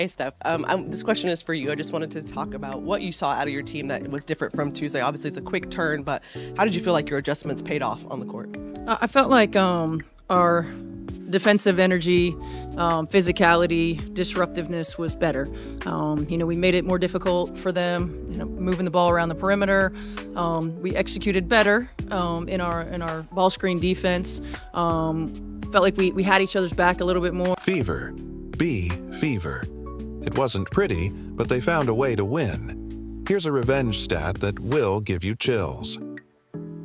Hey, Steph. This question is for you. I just wanted to talk about what you saw out of your team that was different from Tuesday. Obviously, it's a quick turn, but how did you feel like your adjustments paid off on the court? I felt like our defensive energy, physicality, disruptiveness was better. We made it more difficult for them, moving the ball around the perimeter. We executed better in our ball screen defense. Felt like we had each other's back a little bit more. Fever. Fever. It wasn't pretty, but they found a way to win. Here's a revenge stat that will give you chills.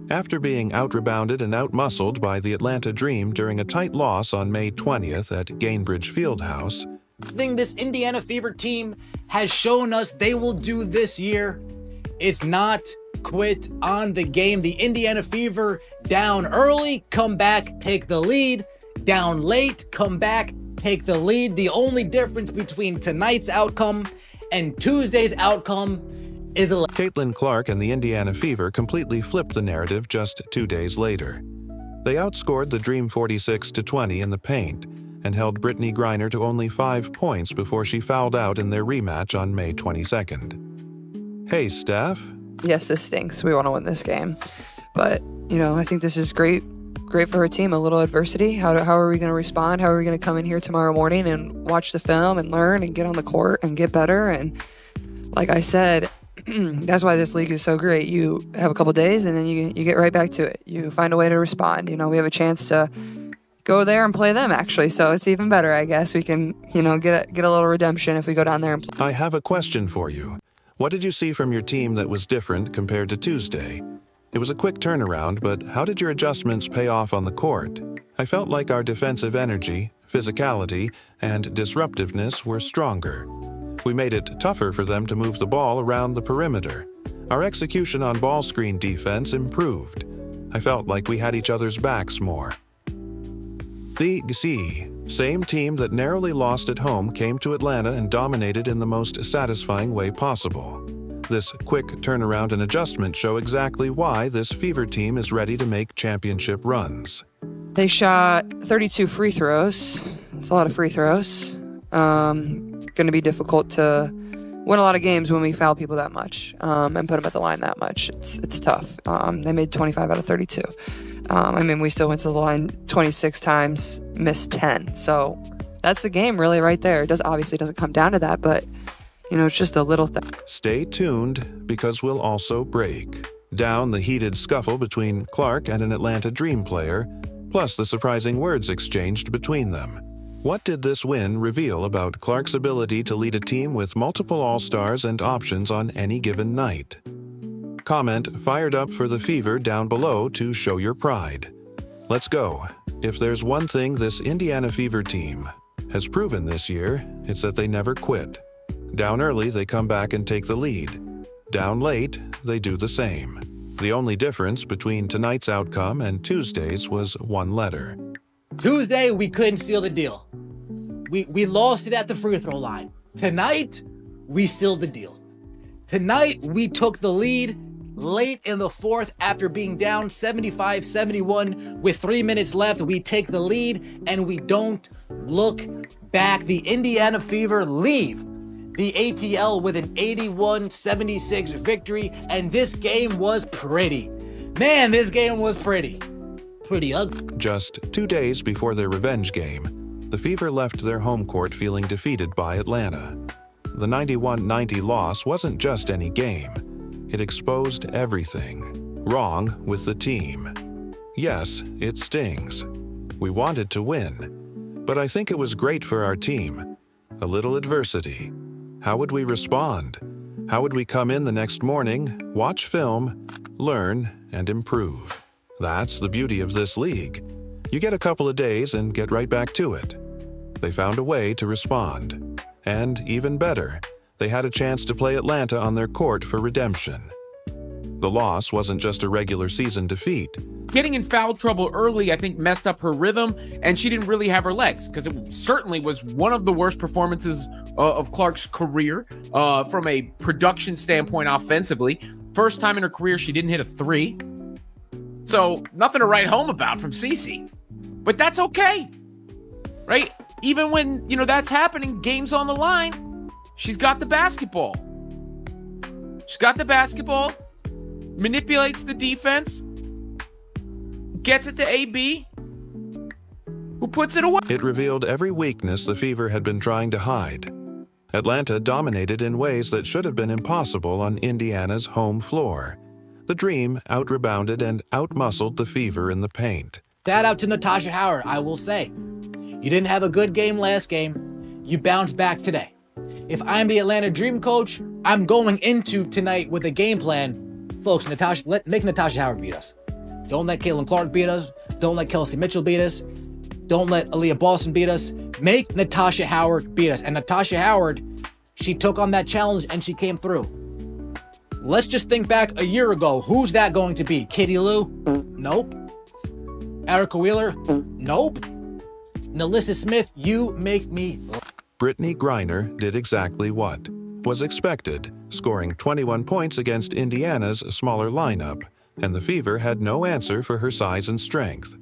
After being out-rebounded and out-muscled by the Atlanta Dream during a tight loss on May 20th at Gainbridge Fieldhouse, thing this Indiana Fever team has shown us they will do this year, it's not quit on the game. The Indiana Fever down early, come back, take the lead. Down late, come back, take the lead. The only difference between tonight's outcome and Tuesday's outcome is Caitlin Clark and the Indiana Fever completely flipped the narrative just 2 days later. They outscored the Dream 46-20 in the paint and held Brittney Griner to only 5 points before she fouled out in their rematch on May 22nd. Hey, Steph. Yes, this stinks. We want to win this game. But, I think this is great for her team. A little adversity. How are we going to respond? How are we going to come in here tomorrow morning and watch the film and learn and get on the court and get better? And like I said, that's why this league is so great. You have a couple days and then you get right back to it. You find a way to respond. We have a chance to go there and play them, actually. So it's even better, I guess. We can, get a little redemption if we go down there and play. I have a question for you. What did you see from your team that was different compared to Tuesday? It was a quick turnaround, but how did your adjustments pay off on the court? I felt like our defensive energy, physicality, and disruptiveness were stronger. We made it tougher for them to move the ball around the perimeter. Our execution on ball screen defense improved. I felt like we had each other's backs more. The same team that narrowly lost at home came to Atlanta and dominated in the most satisfying way possible. This quick turnaround and adjustment show exactly why this Fever team is ready to make championship runs. They shot 32 free throws. It's a lot of free throws. Going to be difficult to win a lot of games when we foul people that much and put them at the line that much. It's tough. They made 25 out of 32. We still went to the line 26 times, missed 10. So that's the game really right there. It obviously doesn't come down to that, but it's just a little thing. Stay tuned, because we'll also break down the heated scuffle between Clark and an Atlanta Dream player, plus the surprising words exchanged between them. What did this win reveal about Clark's ability to lead a team with multiple all-stars and options on any given night? Comment "Fired up for the Fever" down below to show your pride. Let's go. If there's one thing this Indiana Fever team has proven this year, it's that they never quit. Down early, they come back and take the lead. Down late, they do the same. The only difference between tonight's outcome and Tuesday's was one letter. Tuesday, we couldn't seal the deal. We lost it at the free throw line. Tonight, we sealed the deal. Tonight, we took the lead late in the fourth after being down 75-71 with 3 minutes left. We take the lead and we don't look back. The Indiana Fever leave the ATL with an 81-76 victory, and this game was pretty. Man, this game was pretty ugly. Just 2 days before their revenge game, the Fever left their home court feeling defeated by Atlanta. The 91-90 loss wasn't just any game. It exposed everything wrong with the team. Yes, it stings. We wanted to win, but I think it was great for our team. A little adversity. How would we respond? How would we come in the next morning, watch film, learn, and improve? That's the beauty of this league. You get a couple of days and get right back to it. They found a way to respond. And even better, they had a chance to play Atlanta on their court for redemption. The loss wasn't just a regular season defeat. Getting in foul trouble early, I think, messed up her rhythm, and she didn't really have her legs, because it certainly was one of the worst performances of Clark's career from a production standpoint offensively. First time in her career she didn't hit a three. So nothing to write home about from Cece. But that's okay, right? Even when, that's happening, game's on the line, She's got the basketball. Manipulates the defense, gets it to AB, who puts it away. It revealed every weakness the Fever had been trying to hide. Atlanta dominated in ways that should have been impossible on Indiana's home floor. The Dream out-rebounded and out-muscled the Fever in the paint. Shout out to Natasha Howard, I will say. You didn't have a good game last game. You bounced back today. If I'm the Atlanta Dream coach, I'm going into tonight with a game plan. Folks, make Natasha Howard beat us. Don't let Caitlin Clark beat us. Don't let Kelsey Mitchell beat us. Don't let Aaliyah Boston beat us. Make Natasha Howard beat us. And Natasha Howard, she took on that challenge and she came through. Let's just think back a year ago. Who's that going to be? Katie Lou? Nope. Erica Wheeler? Nope. Nalissa Smith, you make me... Brittney Griner did exactly what was expected, scoring 21 points against Indiana's smaller lineup, and the Fever had no answer for her size and strength.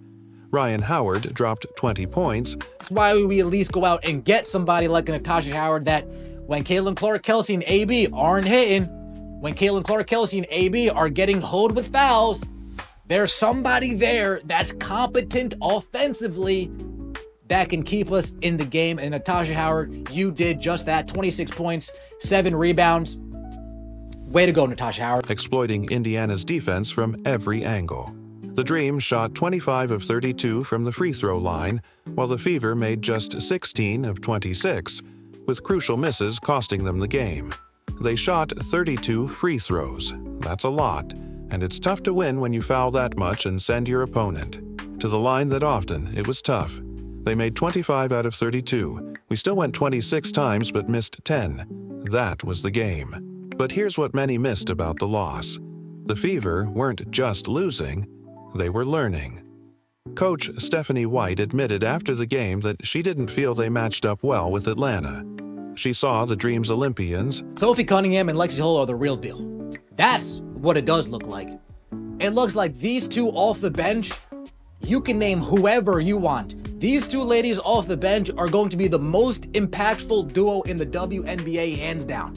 Ryan Howard dropped 20 points. That's why we at least go out and get somebody like a Natasha Howard that when Caitlin Clark, Kelsey, and AB aren't hitting, when Caitlin Clark, Kelsey, and AB are getting hoed with fouls, there's somebody there that's competent offensively that can keep us in the game. And Natasha Howard, you did just that. 26 points, 7 rebounds. Way to go, Natasha Howard. Exploiting Indiana's defense from every angle. The Dream shot 25 of 32 from the free throw line, while the Fever made just 16 of 26, with crucial misses costing them the game. They shot 32 free throws. That's a lot, and it's tough to win when you foul that much and send your opponent to the line that often. It was tough. They made 25 out of 32. We still went 26 times but missed 10. That was the game. But here's what many missed about the loss. The Fever weren't just losing, they were learning. Coach Stephanie White admitted after the game that she didn't feel they matched up well with Atlanta. She saw the Dream's Olympians. Sophie Cunningham and Lexi Hull are the real deal. That's what it does look like. It looks like these two off the bench, you can name whoever you want. These two ladies off the bench are going to be the most impactful duo in the WNBA, hands down.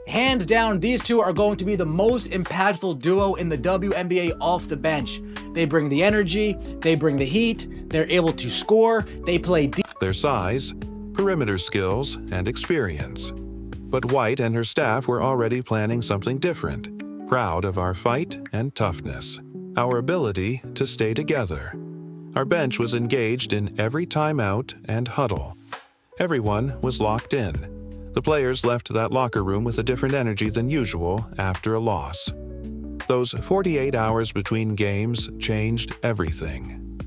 Hands down, these two are going to be the most impactful duo in the WNBA off the bench. They bring the energy, they bring the heat, they're able to score, they play deep. Their size, perimeter skills, and experience. But White and her staff were already planning something different, proud of our fight and toughness, our ability to stay together. Our bench was engaged in every timeout and huddle. Everyone was locked in. The players left that locker room with a different energy than usual after a loss. Those 48 hours between games changed everything.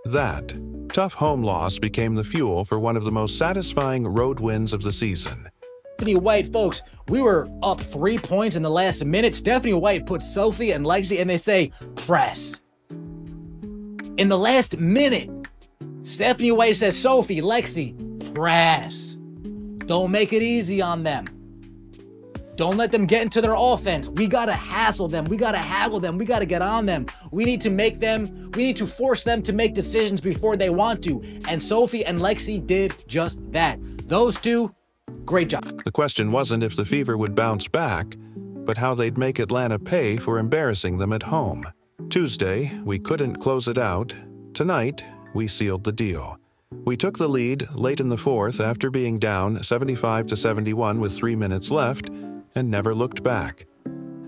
That tough home loss became the fuel for one of the most satisfying road wins of the season. Stephanie White, folks, we were up 3 points in the last minute. Stephanie White puts Sophie and Lexi and they say, press. In the last minute, Stephanie White says, Sophie, Lexi, press. Don't make it easy on them. Don't let them get into their offense. We got to hassle them. We got to haggle them. We got to get on them. We need to force them to make decisions before they want to. And Sophie and Lexi did just that. Those two, great job. The question wasn't if the Fever would bounce back, but how they'd make Atlanta pay for embarrassing them at home. Tuesday, we couldn't close it out. Tonight, we sealed the deal. We took the lead late in the fourth after being down 75-71 with 3 minutes left and never looked back.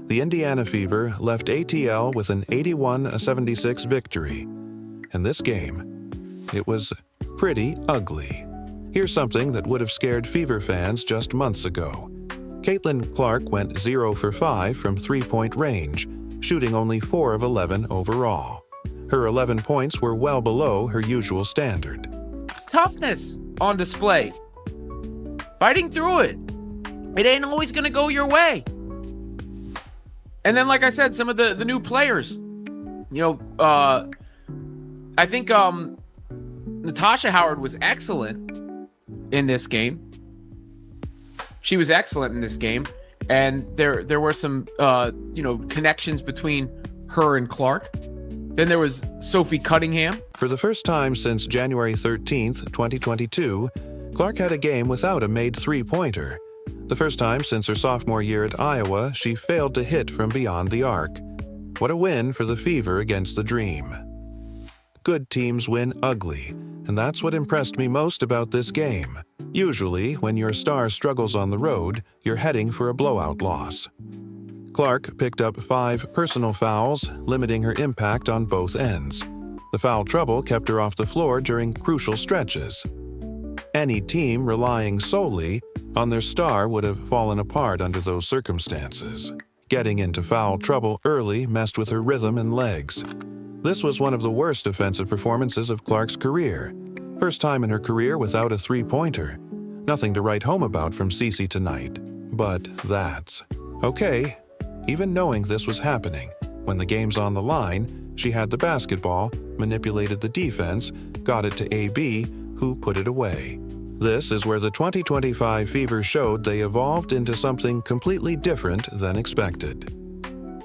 The Indiana Fever left ATL with an 81-76 victory. And this game, it was pretty ugly. Here's something that would have scared Fever fans just months ago. Caitlin Clark went 0 for 5 from three-point range, shooting only 4 of 11 overall. Her 11 points were well below her usual standard. Toughness on display. Fighting through it. It ain't always going to go your way. And then, like I said, some of the new players. I think Natasha Howard was excellent in this game. She was excellent in this game. And there were some, connections between her and Clark. Then there was Sophie Cunningham. For the first time since January 13th, 2022, Clark had a game without a made three-pointer. The first time since her sophomore year at Iowa, she failed to hit from beyond the arc. What a win for the Fever against the Dream. Good teams win ugly, and that's what impressed me most about this game. Usually, when your star struggles on the road, you're heading for a blowout loss. Clark picked up 5 personal fouls, limiting her impact on both ends. The foul trouble kept her off the floor during crucial stretches. Any team relying solely on their star would have fallen apart under those circumstances. Getting into foul trouble early messed with her rhythm and legs. This was one of the worst offensive performances of Clark's career. First time in her career without a three-pointer. Nothing to write home about from Cece tonight. But that's okay. Even knowing this was happening, when the game's on the line, she had the basketball, manipulated the defense, got it to AB, who put it away. This is where the 2025 Fever showed they evolved into something completely different than expected.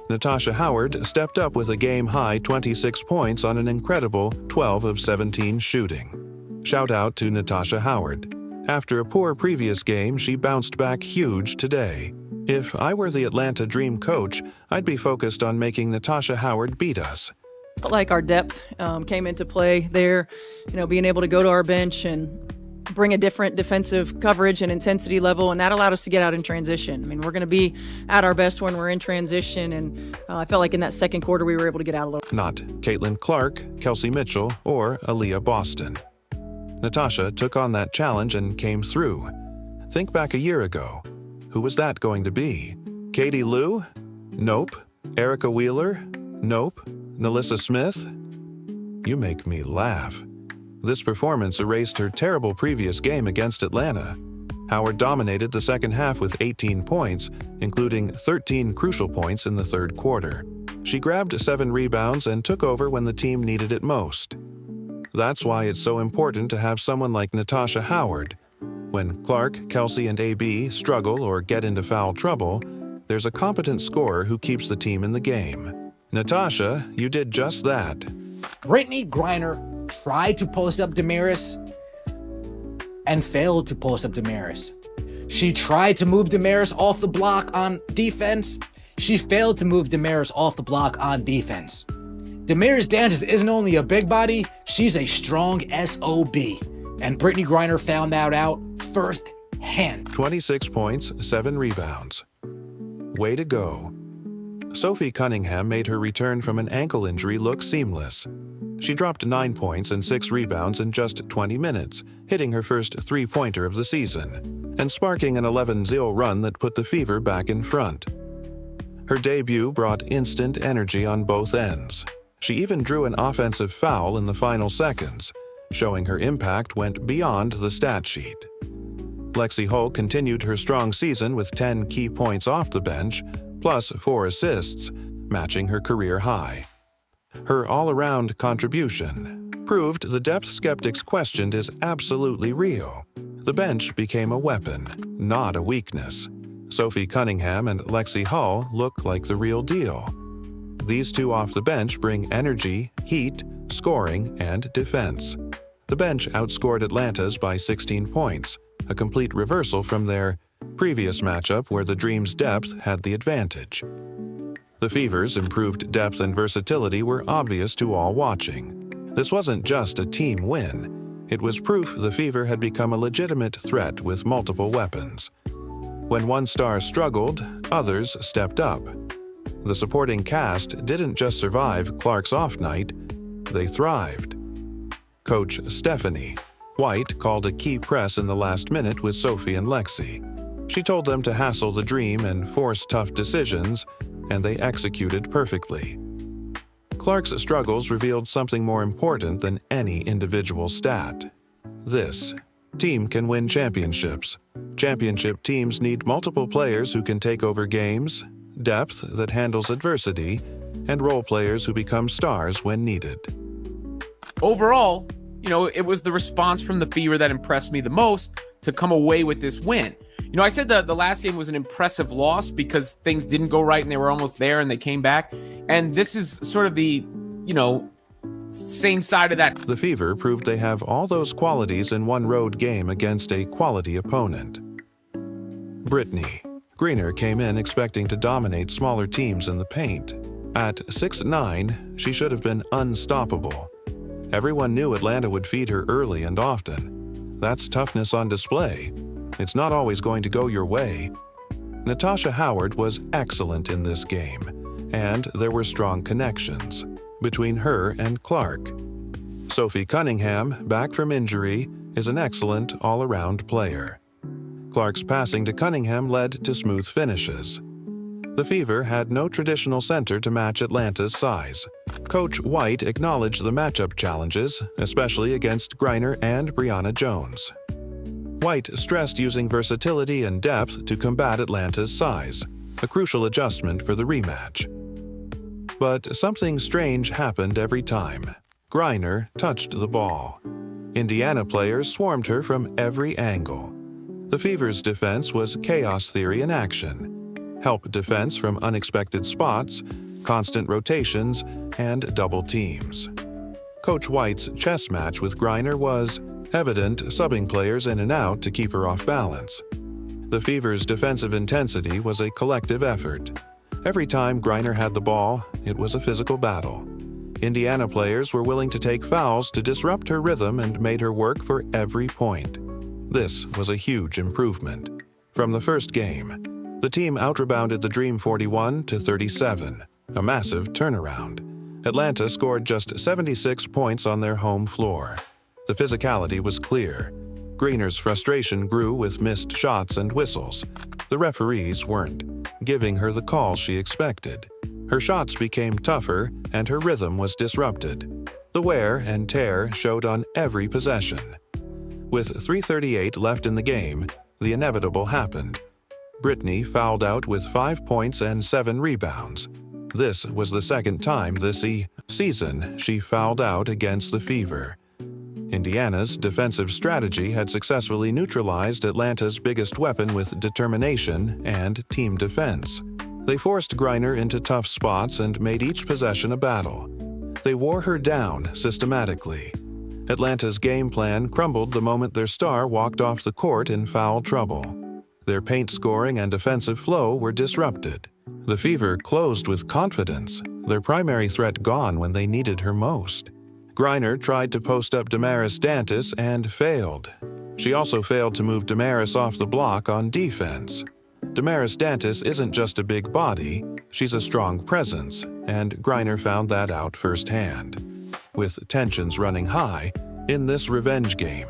Natasha Howard stepped up with a game-high 26 points on an incredible 12 of 17 shooting. Shout out to Natasha Howard. After a poor previous game, she bounced back huge today. If I were the Atlanta Dream coach, I'd be focused on making Natasha Howard beat us. Like our depth came into play there, being able to go to our bench and bring a different defensive coverage and intensity level, and that allowed us to get out in transition. I mean, we're going to be at our best when we're in transition, and I felt like in that second quarter we were able to get out a little. Not Caitlin Clark, Kelsey Mitchell, or Aaliyah Boston. Natasha took on that challenge and came through. Think back a year ago. Who was that going to be? Katie Lou? Nope. Erica Wheeler? Nope. Nalissa Smith? You make me laugh. This performance erased her terrible previous game against Atlanta. Howard dominated the second half with 18 points, including 13 crucial points in the third quarter. She grabbed 7 rebounds and took over when the team needed it most. That's why it's so important to have someone like Natasha Howard. When Clark, Kelsey, and AB struggle or get into foul trouble, there's a competent scorer who keeps the team in the game. Natasha, you did just that. Brittney Griner tried to post up Damaris and failed to post up Damaris. She tried to move Damaris off the block on defense. She failed to move Damaris off the block on defense. Damaris Dantas isn't only a big body, she's a strong SOB. And Brittney Griner found that out firsthand. 26 points, 7 rebounds. Way to go. Sophie Cunningham made her return from an ankle injury look seamless. She dropped 9 points and 6 rebounds in just 20 minutes, hitting her first three-pointer of the season, and sparking an 11-0 run that put the Fever back in front. Her debut brought instant energy on both ends. She even drew an offensive foul in the final seconds, showing her impact went beyond the stat sheet. Lexi Hull continued her strong season with 10 key points off the bench, plus 4 assists, matching her career high. Her all-around contribution proved the depth skeptics questioned is absolutely real. The bench became a weapon, not a weakness. Sophie Cunningham and Lexi Hull look like the real deal. These two off the bench bring energy, heat, scoring, and defense. The bench outscored Atlanta's by 16 points, a complete reversal from their previous matchup where the Dream's depth had the advantage. The Fever's improved depth and versatility were obvious to all watching. This wasn't just a team win. It was proof the Fever had become a legitimate threat with multiple weapons. When one star struggled, others stepped up. The supporting cast didn't just survive Clark's off night, they thrived. Coach Stephanie White called a key press in the last minute with Sophie and Lexi. She told them to hassle the Dream and force tough decisions, and they executed perfectly. Clark's struggles revealed something more important than any individual stat. This team can win championships. Championship teams need multiple players who can take over games, depth that handles adversity, and role players who become stars when needed. Overall, it was the response from the Fever that impressed me the most to come away with this win. I said the last game was an impressive loss because things didn't go right and they were almost there and they came back. And this is sort of the, same side of that. The Fever proved they have all those qualities in one road game against a quality opponent. Brittney Griner came in expecting to dominate smaller teams in the paint. At 6'9", she should have been unstoppable. Everyone knew Atlanta would feed her early and often. That's toughness on display. It's not always going to go your way. Natasha Howard was excellent in this game, and there were strong connections between her and Clark. Sophie Cunningham, back from injury, is an excellent all-around player. Clark's passing to Cunningham led to smooth finishes. The Fever had no traditional center to match Atlanta's size. Coach White acknowledged the matchup challenges, especially against Griner and Brianna Jones. White stressed using versatility and depth to combat Atlanta's size, a crucial adjustment for the rematch. But something strange happened every time. Griner touched the ball. Indiana players swarmed her from every angle. The Fever's defense was chaos theory in action. Help defense from unexpected spots, constant rotations, and double teams. Coach White's chess match with Griner was evident, subbing players in and out to keep her off balance. The Fever's defensive intensity was a collective effort. Every time Griner had the ball, it was a physical battle. Indiana players were willing to take fouls to disrupt her rhythm and made her work for every point. This was a huge improvement. From the first game, the team outrebounded the Dream 41-37, a massive turnaround. Atlanta scored just 76 points on their home floor. The physicality was clear. Griner's frustration grew with missed shots and whistles. The referees weren't giving her the call she expected. Her shots became tougher and her rhythm was disrupted. The wear and tear showed on every possession. With 3:38 left in the game, the inevitable happened. Brittney fouled out with 5 points and 7 rebounds. This was the second time this season she fouled out against the Fever. Indiana's defensive strategy had successfully neutralized Atlanta's biggest weapon with determination and team defense. They forced Griner into tough spots and made each possession a battle. They wore her down systematically. Atlanta's game plan crumbled the moment their star walked off the court in foul trouble. Their paint scoring and offensive flow were disrupted. The Fever closed with confidence, their primary threat gone when they needed her most. Griner tried to post up Damaris Dantas and failed. She also failed to move Damaris off the block on defense. Damaris Dantas isn't just a big body, she's a strong presence, and Griner found that out firsthand. With tensions running high, in this revenge game,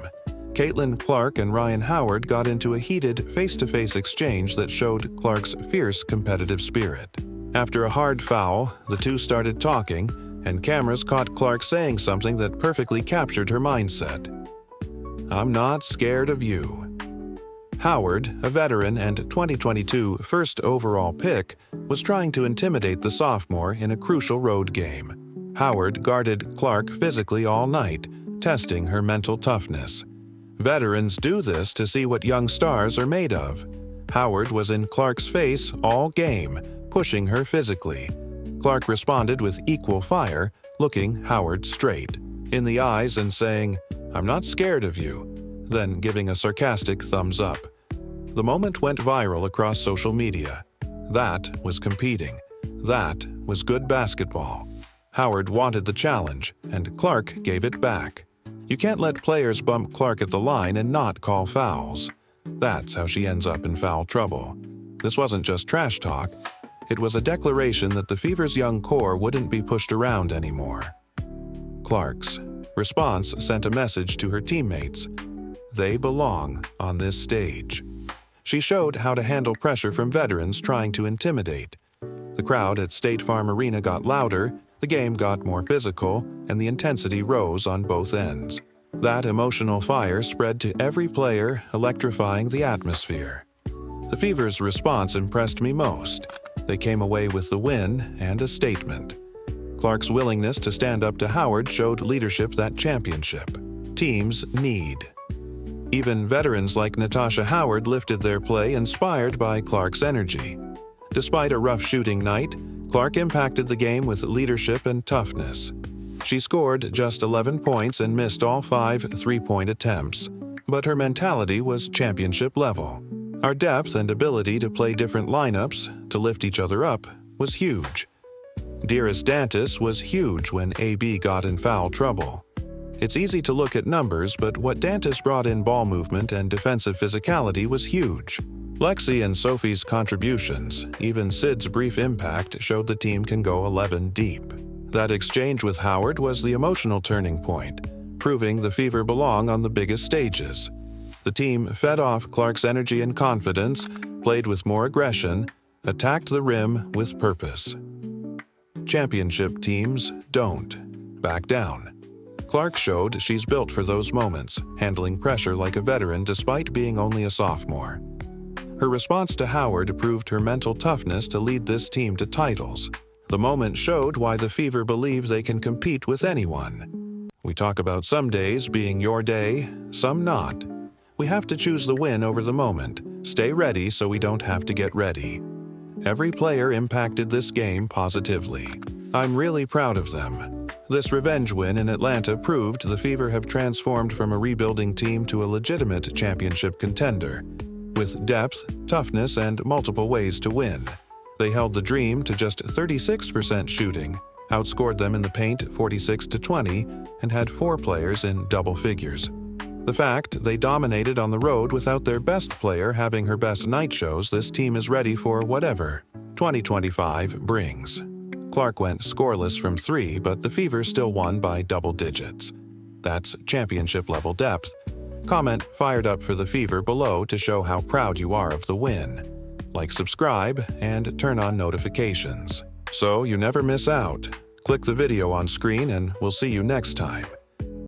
Caitlin Clark and Ryan Howard got into a heated face-to-face exchange that showed Clark's fierce competitive spirit. After a hard foul, the two started talking, and cameras caught Clark saying something that perfectly captured her mindset. "I'm not scared of you." Howard, a veteran and 2022 first overall pick, was trying to intimidate the sophomore in a crucial road game. Howard guarded Clark physically all night, testing her mental toughness. Veterans do this to see what young stars are made of. Howard was in Clark's face all game, pushing her physically. Clark responded with equal fire, looking Howard straight in the eyes and saying, "I'm not scared of you," then giving a sarcastic thumbs up. The moment went viral across social media. That was competing. That was good basketball. Howard wanted the challenge, and Clark gave it back. You can't let players bump Clark at the line and not call fouls. That's how she ends up in foul trouble. This wasn't just trash talk. It was a declaration that the Fever's young core wouldn't be pushed around anymore. Clark's response sent a message to her teammates. They belong on this stage. She showed how to handle pressure from veterans trying to intimidate. The crowd at State Farm Arena got louder, the game got more physical, and the intensity rose on both ends. That emotional fire spread to every player, electrifying the atmosphere. The Fever's response impressed me most. They came away with the win and a statement. Clark's willingness to stand up to Howard showed leadership that championship teams need. Even veterans like Natasha Howard lifted their play inspired by Clark's energy. Despite a rough shooting night, Clark impacted the game with leadership and toughness. She scored just 11 points and missed all 5 three-point attempts, but her mentality was championship level. Our depth and ability to play different lineups, to lift each other up, was huge. Dearest Dantis was huge when AB got in foul trouble. It's easy to look at numbers, but what Dantis brought in ball movement and defensive physicality was huge. Lexi and Sophie's contributions, even Sid's brief impact, showed the team can go 11 deep. That exchange with Howard was the emotional turning point, proving the Fever belong on the biggest stages. The team fed off Clark's energy and confidence, played with more aggression, attacked the rim with purpose. Championship teams don't back down. Clark showed she's built for those moments, handling pressure like a veteran despite being only a sophomore. Her response to Howard proved her mental toughness to lead this team to titles. The moment showed why the Fever believe they can compete with anyone. We talk about some days being your day, some not. We have to choose the win over the moment. Stay ready so we don't have to get ready. Every player impacted this game positively. I'm really proud of them. This revenge win in Atlanta proved the Fever have transformed from a rebuilding team to a legitimate championship contender, with depth, toughness, and multiple ways to win. They held the Dream to just 36% shooting, outscored them in the paint 46-20, and had 4 players in double figures. The fact they dominated on the road without their best player having her best night shows this team is ready for whatever 2025 brings. Clark went scoreless from 3, but the Fever still won by double digits. That's championship-level depth. Comment "fired up for the Fever" below to show how proud you are of the win. Like, subscribe, and turn on notifications so you never miss out. Click the video on screen and we'll see you next time.